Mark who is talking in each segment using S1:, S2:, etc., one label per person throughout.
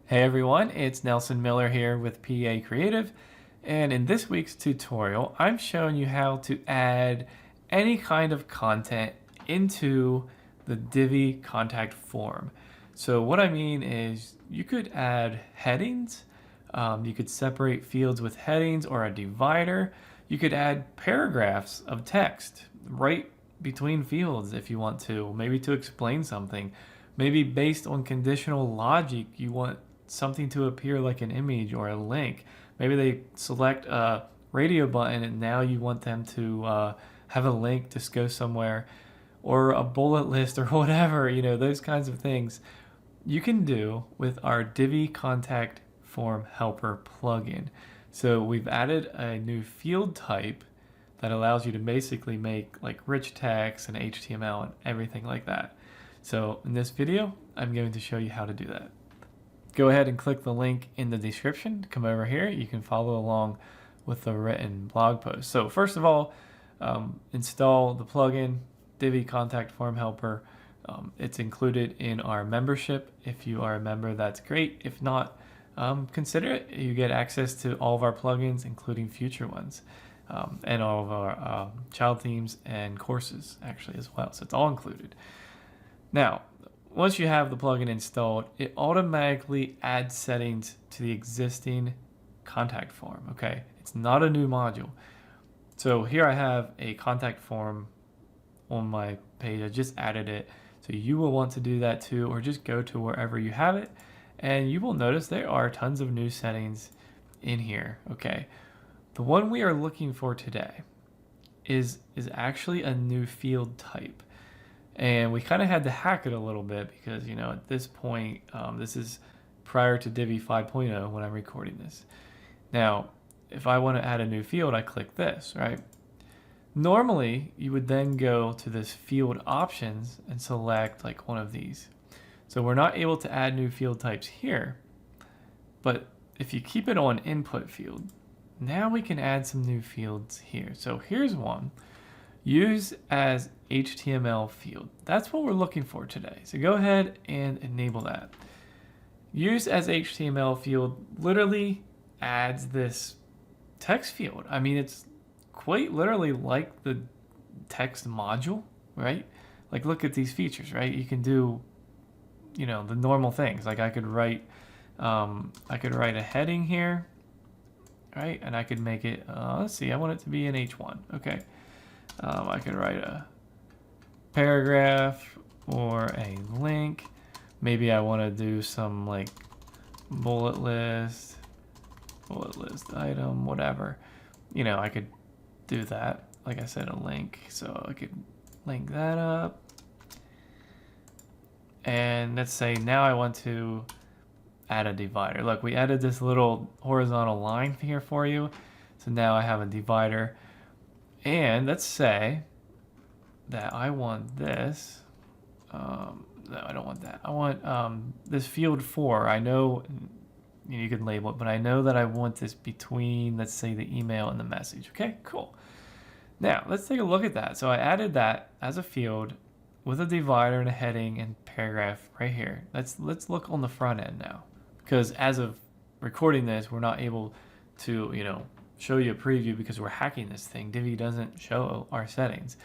S1: Hey everyone, it's Nelson Miller here with PA Creative, and in this week's tutorial, I'm showing you how to add any kind of content into the Divi Contact Form. So what I mean is you could add headings, you could separate fields with headings or a divider, you could add paragraphs of text right between fields if you want to, maybe to explain something. Maybe based on conditional logic, you want something to appear like an image or a link. Maybe they select a radio button and now you want them to have a link to go somewhere, or a bullet list or whatever, those kinds of things you can do with our Divi Contact Form Helper plugin. So we've added a new field type that allows you to basically make like rich text and HTML and everything like that. So in this video, I'm going to show you how to do that. Go ahead and click the link in the description. Come over here. You can follow along with the written blog post. So first of all, install the plugin, Divi Contact Form Helper. It's included in our membership. If you are a member, that's great. If not, consider it. You get access to all of our plugins, including future ones, and all of our child themes and courses actually as well. So it's all included. Now, once you have the plugin installed, it automatically adds settings to the existing contact form, okay? It's not a new module. So here I have a contact form on my page. I just added it. So you will want to do that too, or just go to wherever you have it, and you will notice there are tons of new settings in here, okay? The one we are looking for today is actually a new field type. And we kind of had to hack it a little bit because, at this point, this is prior to Divi 5.0 when I'm recording this. Now, if I want to add a new field, I click this, right? Normally, you would then go to this field options and select like one of these. So we're not able to add new field types here, but if you keep it on input field, now we can add some new fields here. So here's one. Use as HTML field. That's what we're looking for today. So go ahead and enable that. Use as HTML field literally adds this text field. I mean, it's quite literally like the text module, right? Like look at these features, right? You can do, the normal things. Like I could write a heading here, right? And I could make it, let's see, I want it to be an H1, okay. I could write a paragraph or a link. Maybe I want to do some like bullet list item, whatever. I could do that. Like I said, a link. So I could link that up. And let's say now I want to add a divider. Look, we added this little horizontal line here for you. So now I have a divider. And let's say that I want this. No, I don't want that. I want this field 4. I know you can label it, but I know that I want this between, let's say, the email and the message. Okay, cool. Now, let's take a look at that. So I added that as a field with a divider and a heading and paragraph right here. Let's look on the front end now. Because as of recording this, we're not able to, show you a preview because we're hacking this thing. Divi doesn't show our settings,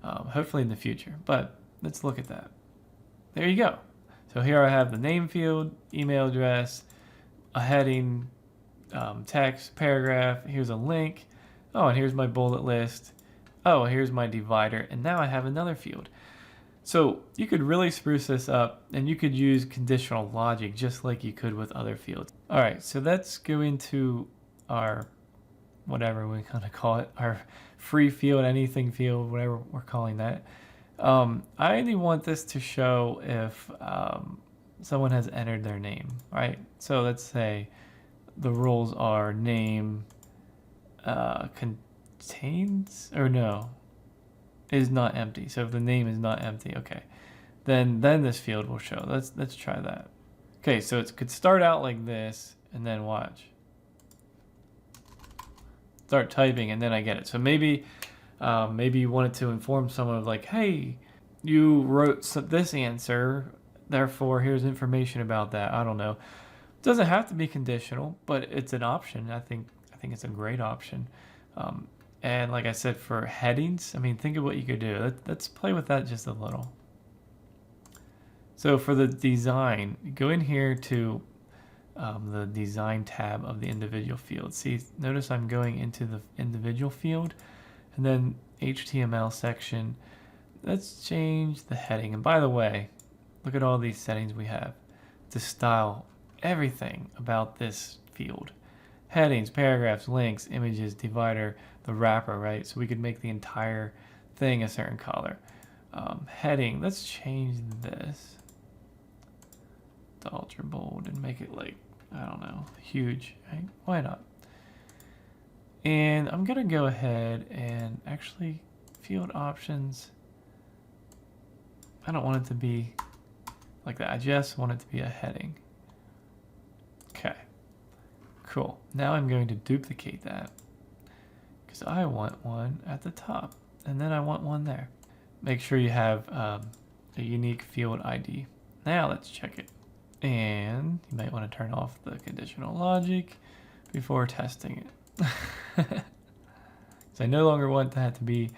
S1: hopefully in the future, but let's look at that. There you go. So here I have the name field, email address, a heading, text, paragraph, here's a link. Oh, and here's my bullet list. Oh, here's my divider, and now I have another field. So you could really spruce this up, and you could use conditional logic just like you could with other fields. All right, so let's go into our whatever we kind of call it, our free field, anything field, whatever we're calling that. I only want this to show if someone has entered their name, right? So let's say the rules are name contains, or no, is not empty. So if the name is not empty, okay, then this field will show. Let's try that. Okay, so it could start out like this, and then watch. Start typing and then I get it. So maybe you wanted to inform someone of like, hey, you wrote this answer, therefore here's information about that. I don't know. Doesn't have to be conditional, but it's an option. I think it's a great option. And like I said, for headings, I mean, think of what you could do. Let's play with that just a little. So for the design, go in here to the design tab of the individual field. See, notice I'm going into the individual field, and then HTML section. Let's change the heading. And by the way, look at all these settings we have to style everything about this field. Headings, paragraphs, links, images, divider, the wrapper, right? So we could make the entire thing a certain color. Heading, let's change this to ultra bold and make it like, I don't know, huge, right? Why not? And I'm gonna go ahead and actually field options. I don't want it to be like that. I just want it to be a heading. Okay, cool. Now I'm going to duplicate that because I want one at the top and then I want one there. Make sure you have a unique field ID. Now let's check it. And you might want to turn off the conditional logic before testing it. So I no longer want that to be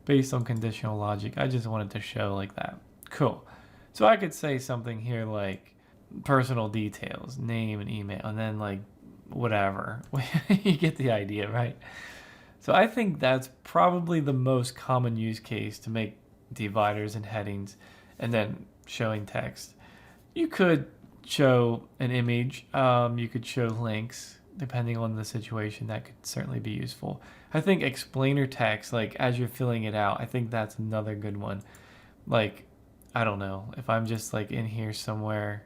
S1: based on conditional logic. I just want it to show like that. Cool. So I could say something here like personal details, name and email, and then like whatever. You get the idea, right? So I think that's probably the most common use case to make dividers and headings and then showing text. You could show an image, you could show links, depending on the situation. That could certainly be useful. I think explainer text, like as you're filling it out, I think that's another good one. Like, I don't know, if I'm just like in here somewhere,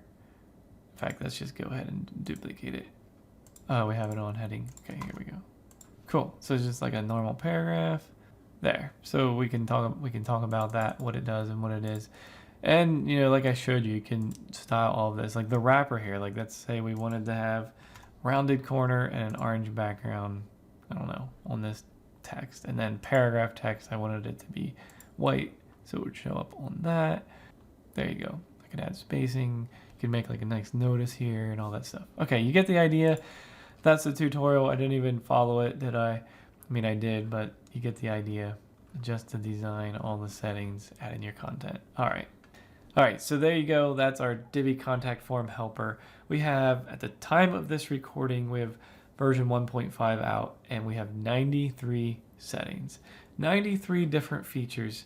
S1: in fact, let's just go ahead and duplicate it. Oh, we have it on heading. Okay, here we go. Cool. So it's just like a normal paragraph there. So we can talk about that, what it does and what it is. And, you know, like I showed you, you can style all of this. Like the wrapper here, like let's say we wanted to have rounded corner and an orange background, I don't know, on this text. And then paragraph text, I wanted it to be white, so it would show up on that. There you go. I could add spacing. You can make like a nice notice here and all that stuff. Okay, you get the idea. That's the tutorial. I didn't even follow it, did I? I mean, I did, but you get the idea. Just to design all the settings, add in your content. All right, so there you go. That's our Divi Contact Form Helper. We have, at the time of this recording, we have version 1.5 out, and we have 93 settings. 93 different features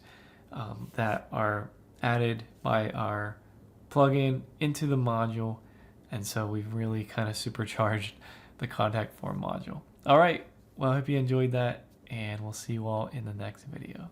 S1: that are added by our plugin into the module, and so we've really kind of supercharged the contact form module. All right, well, I hope you enjoyed that, and we'll see you all in the next video.